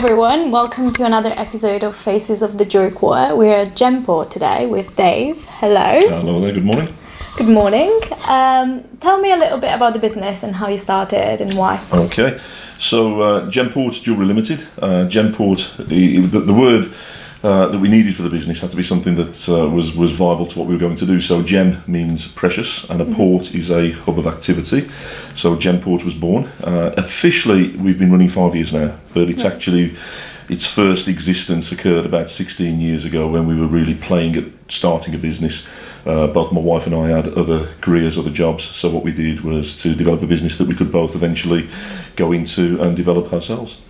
everyone, welcome to another episode of Faces of the Jewellery Quarter. We're at Gemport today with Dave. Hello. Hello there, good morning. Good morning. Tell me a little bit about the business and how you started and why. Okay, so Gemport Jewellery Limited. Gemport, the word that we needed for the business had to be something that was viable to what we were going to do. So gem means precious and a port is a hub of activity. So Gemport was born. Officially we've been running 5 years now, but it's actually, its first existence occurred about 16 years ago when we were really playing at starting a business. Both my wife and I had other careers, other jobs, so what we did was to develop a business that we could both eventually go into and develop ourselves.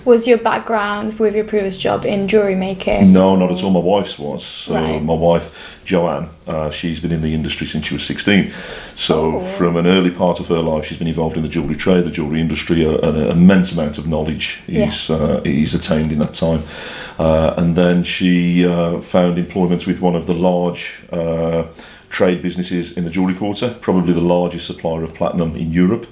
Was your background with your previous job in jewellery making? No, not at all. My wife's was. So Right. my wife, Joanne, she's been in the industry since she was 16. So from an early part of her life, she's been involved in the jewellery trade, the jewellery industry. An immense amount of knowledge is attained in that time. And then she found employment with one of the large trade businesses in the jewellery quarter, probably the largest supplier of platinum in Europe.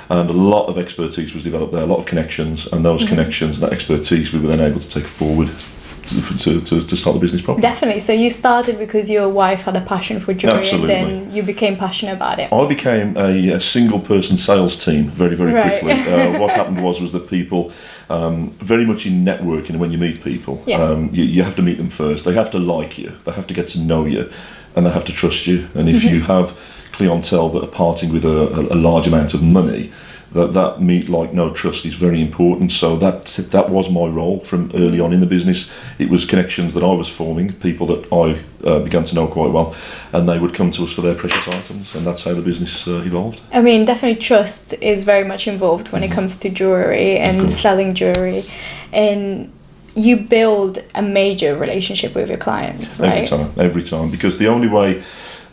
And a lot of expertise was developed there, a lot of connections, and those connections, that expertise, we were then able to take forward to start the business properly. Definitely. So you started because your wife had a passion for jewellery. Absolutely. And then you became passionate about it. I became a single-person sales team very, very Right. quickly. What happened was that people, very much in networking, when you meet people, you have to meet them first. They have to like you, they have to get to know you, and they have to trust you. And if you have clientele that are parting with a large amount of money, that meet like no trust is very important. So that was my role from early on in the business. It was connections that I was forming, people that I began to know quite well, and they would come to us for their precious items, and that's how the business evolved. I mean, definitely trust is very much involved when it comes to jewellery and selling jewellery. And you build a major relationship with your clients, right? Every time, because the only way,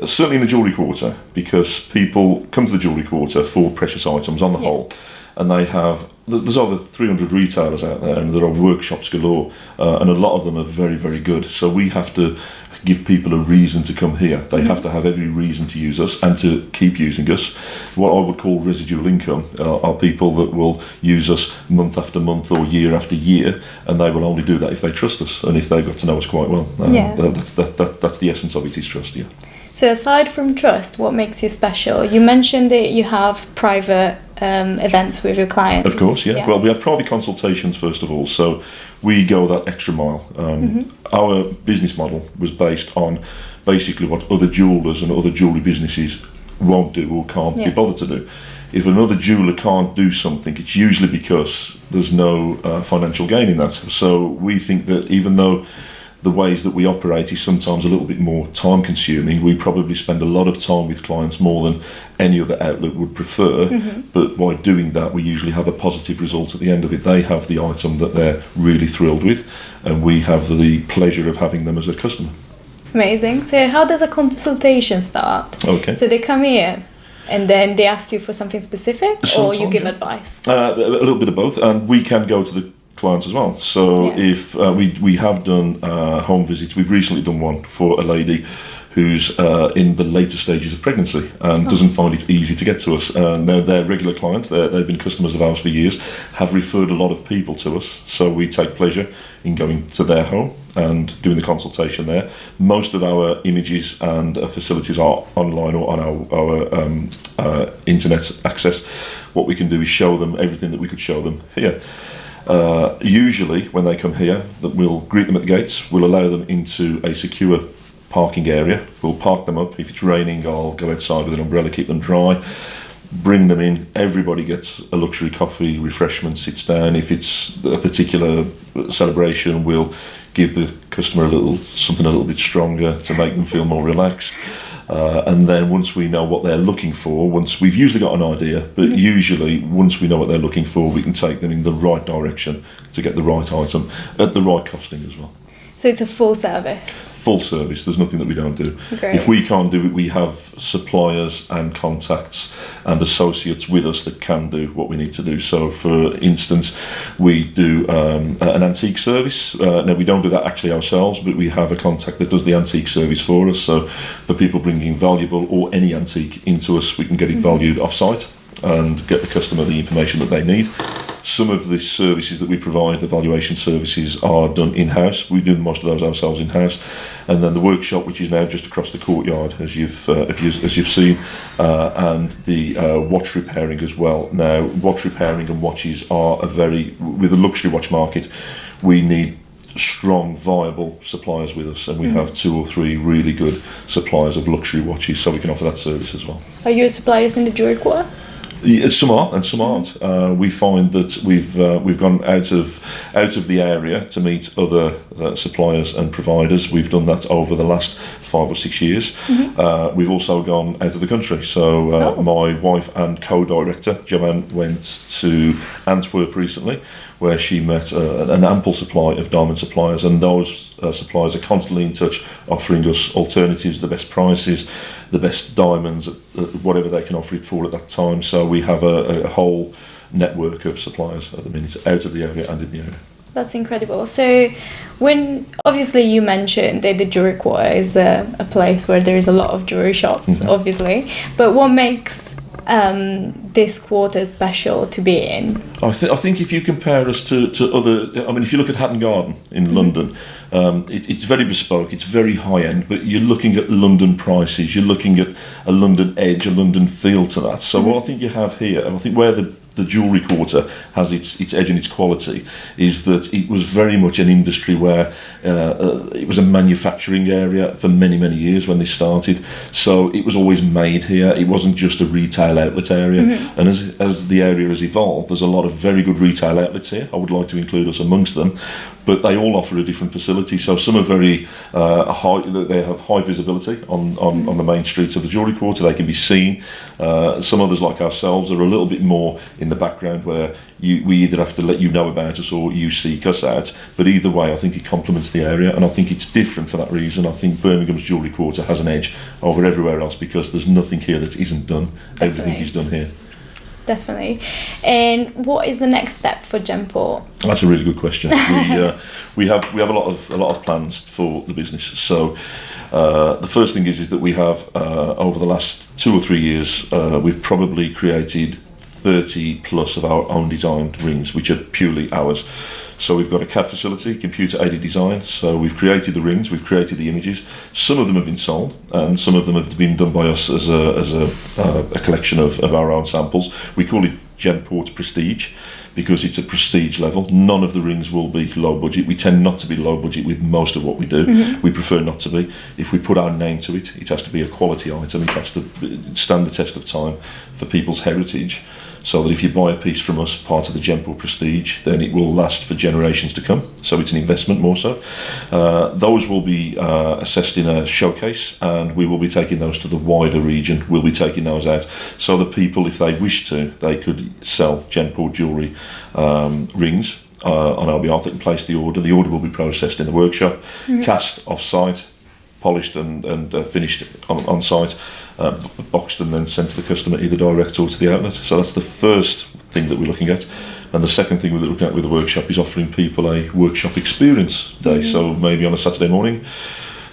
certainly in the jewellery quarter, because people come to the jewellery quarter for precious items on the whole, and there's over 300 retailers out there, and there are workshops galore, and a lot of them are very, very good. So we have to give people a reason to come here. They have to have every reason to use us and to keep using us. What I would call residual income are people that will use us month after month or year after year, and they will only do that if they trust us and if they've got to know us quite well. That's the essence of it, is trust. Yeah. So aside from trust, what makes you special? You mentioned that you have private events with your clients. Of course, yeah. Well, we have private consultations first of all, so we go that extra mile. Our business model was based on basically what other jewellers and other jewellery businesses won't do or can't be bothered to do. If another jeweller can't do something, it's usually because there's no financial gain in that. So we think that even though the ways that we operate is sometimes a little bit more time consuming, we probably spend a lot of time with clients, more than any other outlet would prefer, but by doing that we usually have a positive result at the end of it. They have the item that they're really thrilled with, and we have the pleasure of having them as a customer. Amazing. So how does a consultation start? Okay. So they come here and then they ask you for something specific, or you give advice? A little bit of both, and we can go to the clients as well. So if we have done home visits, we've recently done one for a lady who's in the later stages of pregnancy and doesn't find it easy to get to us. They're regular clients, they've been customers of ours for years, have referred a lot of people to us, so we take pleasure in going to their home and doing the consultation there. Most of our images and facilities are online or on our internet access. What we can do is show them everything that we could show them here. Usually when they come here, that we'll greet them at the gates, we'll allow them into a secure parking area, we'll park them up. If it's raining, I'll go outside with an umbrella, keep them dry, bring them in, everybody gets a luxury coffee, refreshment, sits down. If it's a particular celebration, we'll give the customer something a little bit stronger to make them feel more relaxed. And then once we know what they're looking for, once we've usually got an idea, but usually once we know what they're looking for, we can take them in the right direction to get the right item at the right costing as well. So it's a full service? Full service, there's nothing that we don't do. Great. If we can't do it, we have suppliers and contacts and associates with us that can do what we need to do. So for instance, we do an antique service. Now we don't do that actually ourselves, but we have a contact that does the antique service for us. So for people bringing valuable or any antique into us, we can get it valued off site and get the customer the information that they need. Some of the services that we provide, the valuation services, are done in-house. We do most of those ourselves in-house, and then the workshop, which is now just across the courtyard, as you've seen, and the watch repairing as well. Now, watch repairing and watches are with the luxury watch market, we need strong, viable suppliers with us, and we have 2 or 3 really good suppliers of luxury watches, so we can offer that service as well. Are your suppliers in the jewellery quarter? Yeah, some are and some aren't. We find that we've gone out of the area to meet other suppliers and providers. We've done that over the last 5 or 6 years. We've also gone out of the country. So my wife and co-director Joanne went to Antwerp recently, where she met an ample supply of diamond suppliers, and those suppliers are constantly in touch, offering us alternatives, the best prices, the best diamonds, whatever they can offer it for at that time. So we have a whole network of suppliers at the minute, out of the area and in the area. That's incredible. So when, obviously you mentioned that the jewellery quarter is a place where there is a lot of jewellery shops, obviously, but what makes this quarter special to be in? I think if you compare us to other, I mean, if you look at Hatton Garden in London, it's very bespoke, it's very high end, but you're looking at London prices, you're looking at a London edge, a London feel to that. So what I think you have here, and I think where the jewellery quarter has its edge and its quality, is that it was very much an industry where it was a manufacturing area for many, many years when they started. So it was always made here. It wasn't just a retail outlet area. And as the area has evolved, there's a lot of very good retail outlets here. I would like to include us amongst them, but they all offer a different facility. So some are very high, they have high visibility on the main streets of the jewellery quarter. They can be seen. Some others, like ourselves, are a little bit more in the background, where we either have to let you know about us or you seek us out. But either way, I think it complements the area, and I think it's different for that reason. I think Birmingham's jewellery quarter has an edge over everywhere else because there's nothing here that isn't done. Definitely. Everything is done here. Definitely. And what is the next step for Gemport? That's a really good question. We have a lot of plans for the business. So the first thing is that we have over the last 2 or 3 years, we've probably created 30 plus of our own designed rings, which are purely ours. So we've got a CAD facility, computer aided design. So we've created the rings, we've created the images. Some of them have been sold, and some of them have been done by us as a collection of our own samples. We call it Gemport Prestige because it's a prestige level. None of the rings will be low budget. We tend not to be low budget with most of what we do. We prefer not to be. If we put our name to it, it has to be a quality item. It has to stand the test of time for people's heritage, so that if you buy a piece from us, part of the Gemport Prestige, then it will last for generations to come. So it's an investment more so. Those will be assessed in a showcase, and we will be taking those to the wider region. We'll be taking those out so that people, if they wish to, they could sell Gemport jewellery rings on our behalf. They can place the order. The order will be processed in the workshop, cast off-site, polished and finished on site, boxed and then sent to the customer either direct or to the outlet. So that's the first thing that we're looking at. And the second thing we're looking at with the workshop is offering people a workshop experience day. So maybe on a Saturday morning,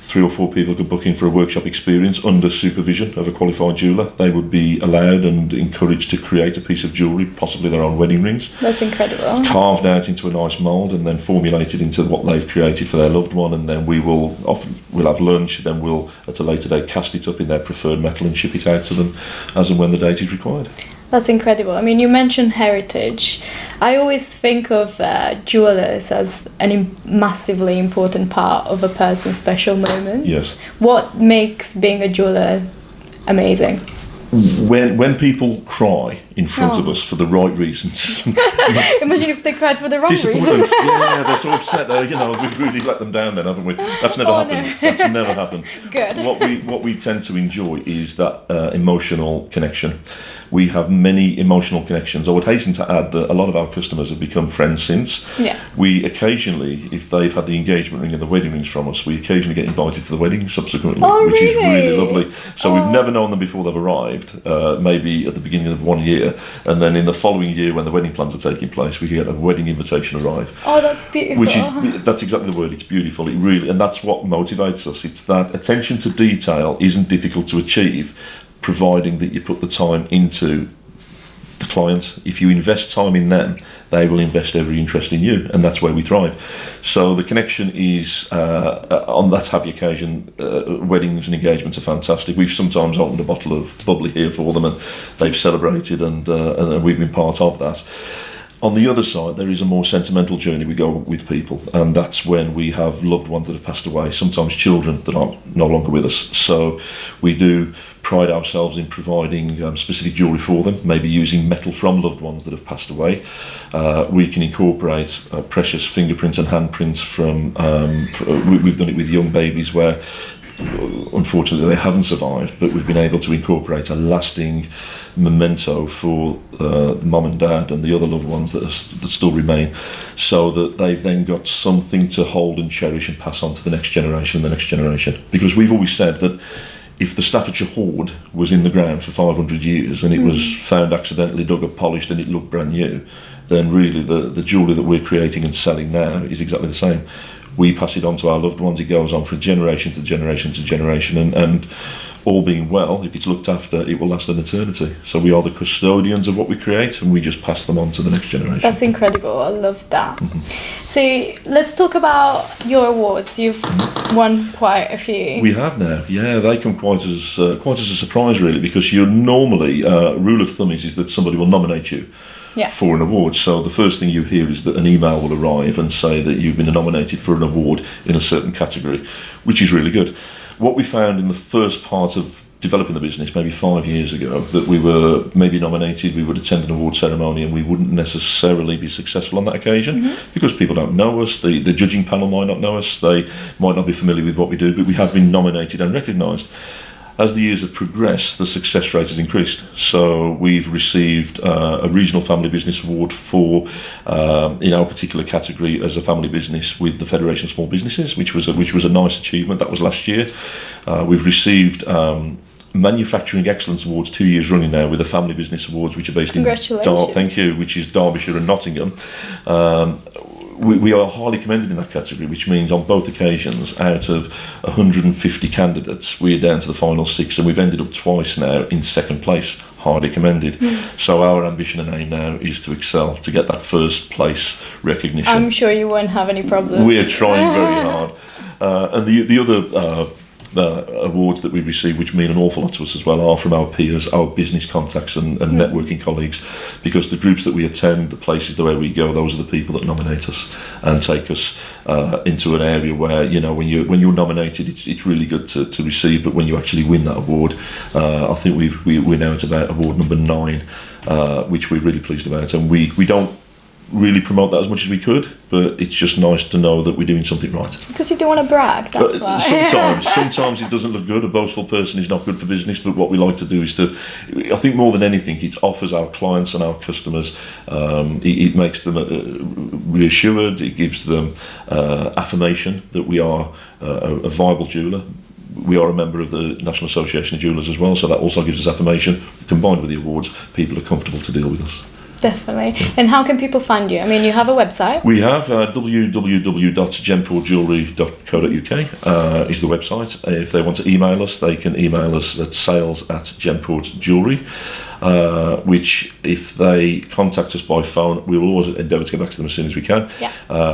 3 or 4 people could book in for a workshop experience under supervision of a qualified jeweller. They would be allowed and encouraged to create a piece of jewellery, possibly their own wedding rings. That's incredible. Carved out into a nice mould and then formulated into what they've created for their loved one, and then we'll have lunch, then we'll at a later date cast it up in their preferred metal and ship it out to them as and when the date is required. That's incredible. I mean, you mentioned heritage. I always think of jewellers as a massively important part of a person's special moments. Yes. What makes being a jeweller amazing? When people cry in front of us for the right reasons. Imagine if they cried for the wrong reasons. Yeah, they're so upset. We've really let them down then, haven't we? That's never happened. No. That's never happened. Good. What we tend to enjoy is that emotional connection. We have many emotional connections. I would hasten to add that a lot of our customers have become friends since. Yeah. We occasionally, if they've had the engagement ring and the wedding rings from us, we occasionally get invited to the wedding subsequently, which is really lovely. So we've never known them before they've arrived, maybe at the beginning of 1 year, and then in the following year when the wedding plans are taking place, we get a wedding invitation arrive. Oh, that's beautiful. That's exactly the word, it's beautiful. It really, and that's what motivates us. It's that attention to detail isn't difficult to achieve, providing that you put the time into the client. If you invest time in them, they will invest every interest in you, and that's where we thrive. So the connection is, on that happy occasion, weddings and engagements are fantastic. We've sometimes opened a bottle of bubbly here for them, and they've celebrated, and we've been part of that. On the other side, there is a more sentimental journey we go with people, and that's when we have loved ones that have passed away, sometimes children that are no longer with us. So we do pride ourselves in providing specific jewellery for them, maybe using metal from loved ones that have passed away. We can incorporate precious fingerprints and handprints from, we've done it with young babies where unfortunately they haven't survived, but we've been able to incorporate a lasting memento for mum and dad and the other loved ones that still remain, so that they've then got something to hold and cherish and pass on to the next generation and the next generation. Because we've always said that if the Staffordshire hoard was in the ground for 500 years and it was found accidentally, dug up, polished, and it looked brand new, then really the jewellery that we're creating and selling now is exactly the same. We pass it on to our loved ones. It goes on from generation to generation to generation, and all being well, if it's looked after, it will last an eternity. So we are the custodians of what we create, and we just pass them on to the next generation. That's incredible. I love that. So let's talk about your awards. You've won quite a few. We have now. Yeah, they come quite as a surprise, really, because you're normally rule of thumb is that somebody will nominate you for an award. So the first thing you hear is that an email will arrive and say that you've been nominated for an award in a certain category, which is really good. What we found in the first part of developing the business, maybe 5 years ago, that we were maybe nominated, we would attend an award ceremony, and we wouldn't necessarily be successful on that occasion because people don't know us, the judging panel might not know us, they might not be familiar with what we do, but we have been nominated and recognised. As the years have progressed, the success rate has increased. So we've received a Regional Family Business Award for, in our particular category as a family business with the Federation of Small Businesses, which was a nice achievement. That was last year. We've received Manufacturing Excellence Awards 2 years running now with the Family Business Awards, which are based in thank you, which is Derbyshire and Nottingham. We are highly commended in that category, which means on both occasions, out of 150 candidates, we're down to the final 6, and we've ended up twice now in second place, highly commended. So our ambition and aim now is to excel, to get that first place recognition. I'm sure you won't have any problem. We are trying very hard. And the other awards that we've received, which mean an awful lot to us as well, are from our peers, our business contacts and networking colleagues, because the groups that we attend, the places the way we go, those are the people that nominate us and take us into an area where, you know, when you're nominated, it's really good to receive, but when you actually win that award, I think we're now at about award number 9, which we're really pleased about, and we don't really promote that as much as we could, but it's just nice to know that we're doing something right. Because you don't want to brag, that's why. Sometimes it doesn't look good. A boastful person is not good for business, but what we like to do is I think more than anything, it offers our clients and our customers, it makes them reassured, it gives them affirmation that we are a viable jeweller. We are a member of the National Association of Jewellers as well, so that also gives us affirmation. Combined with the awards, people are comfortable to deal with us. Definitely. And how can people find you? I mean, you have a website. We have www.gemportjewellery.co.uk is the website. If they want to email us, they can email us at sales@gemportjewellery, which if they contact us by phone, we will always endeavour to get back to them as soon as we can.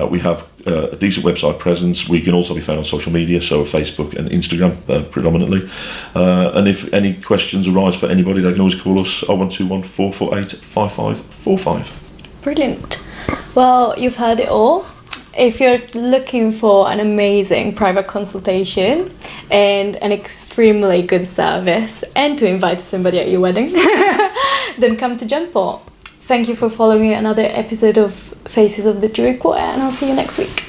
We have a decent website presence. We can also be found on social media, so Facebook and Instagram predominantly. And if any questions arise for anybody, they can always call us 0121 448 5545. Brilliant. Well, you've heard it all. If you're looking for an amazing private consultation and an extremely good service, and to invite somebody at your wedding, then come to Gemport. Thank you for following another episode of Faces of the Jewellery Quarter, and I'll see you next week.